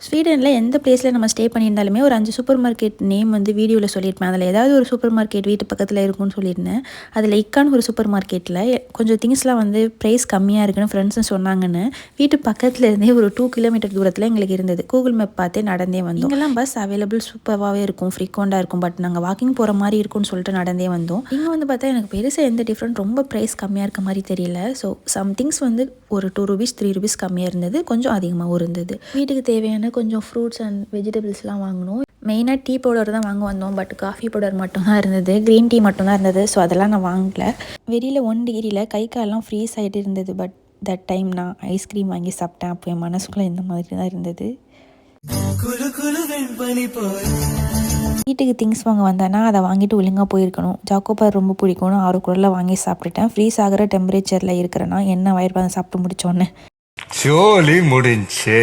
ஸ்வீடனில் எந்த பிளேஸில் நம்ம ஸ்டே பண்ணியிருந்தாலுமே ஒரு 5 சூப்பர் மார்க்கெட் நேம் வந்து வீடியோவில் சொல்லியிருப்பேன். அதில் ஏதாவது ஒரு சூப்பர் மார்க்கெட் வீட்டு பக்கத்தில் இருக்கும்னு சொல்லியிருந்தேன். அதில் இக்கான்னு ஒரு சூப்பர் மார்க்கெட்டில் கொஞ்சம் திங்ஸ்லாம் வந்து ப்ரைஸ் கம்மியாக இருக்குன்னு ஃப்ரெண்ட்ஸும் சொன்னாங்கன்னு வீட்டு பக்கத்தில் இருந்தே ஒரு 2 கிலோமீட்டர் தூரத்தில் எங்களுக்கு இருந்தது. கூகுள் மேப் பார்த்தே நடந்தே வந்தோம். இங்கெல்லாம் பஸ் அவைலபிள் சூப்பராகவே இருக்கும், ஃப்ரீக்வெண்ட்டாக இருக்கும். பட் நாங்கள் வாக்கிங் போகிற மாதிரி இருக்கும்னு சொல்லிட்டு நடந்தே வந்தோம். இங்கே வந்து பார்த்தா எனக்கு பெருசாக எந்த டிஃப்ரெண்ட் ரொம்ப ப்ரைஸ் கம்மியாக இருக்க மாதிரி தெரியல. ஸோ சம் திங்ஸ் வந்து ஒரு 2 ரூபீஸ் 3 ரூபீஸ் கம்மியாக இருந்தது, கொஞ்சம் அதிகமாகவும் இருந்தது. வீட்டுக்கு தேவையான கொஞ்சம் ஃப்ரூட்ஸ் அண்ட் வெஜிடபிள்ஸ்லாம் வாங்கணும். மெயினாக டீ பவுடர் தான் வாங்க வந்தோம். பட் காஃபி பவுடர் மட்டும் தான் இருந்தது, க்ரீன் டீ மட்டும் தான் இருந்தது. ஸோ அதெல்லாம் நான் வாங்கலை. வெளியில் 1 டிகிரியில் கை காலெலாம் ஃப்ரீஸ் ஆகிட்டு இருந்தது. பட் தட் டைம் நான் ஐஸ்கிரீம் வாங்கி சாப்பிட்டேன். அப்போ என் மனசுக்குள்ளே இந்த மாதிரி தான் இருந்தது. வீட்டுக்கு திங்ஸ் வாங்க வந்தேன்னா அதை வாங்கிட்டு ஒழுங்காக போயிருக்கணும். சாக்கோபார் ரொம்ப பிடிக்கும்னு 6 குரலில் வாங்கி சாப்பிட்டுட்டேன். ஃப்ரீஸ் ஆகிற டெம்பரேச்சரில் இருக்கிறேன்னா என்ன வயிறு சாப்பிட்டு முடிச்சோன்னு ஜோலி முடிஞ்சு.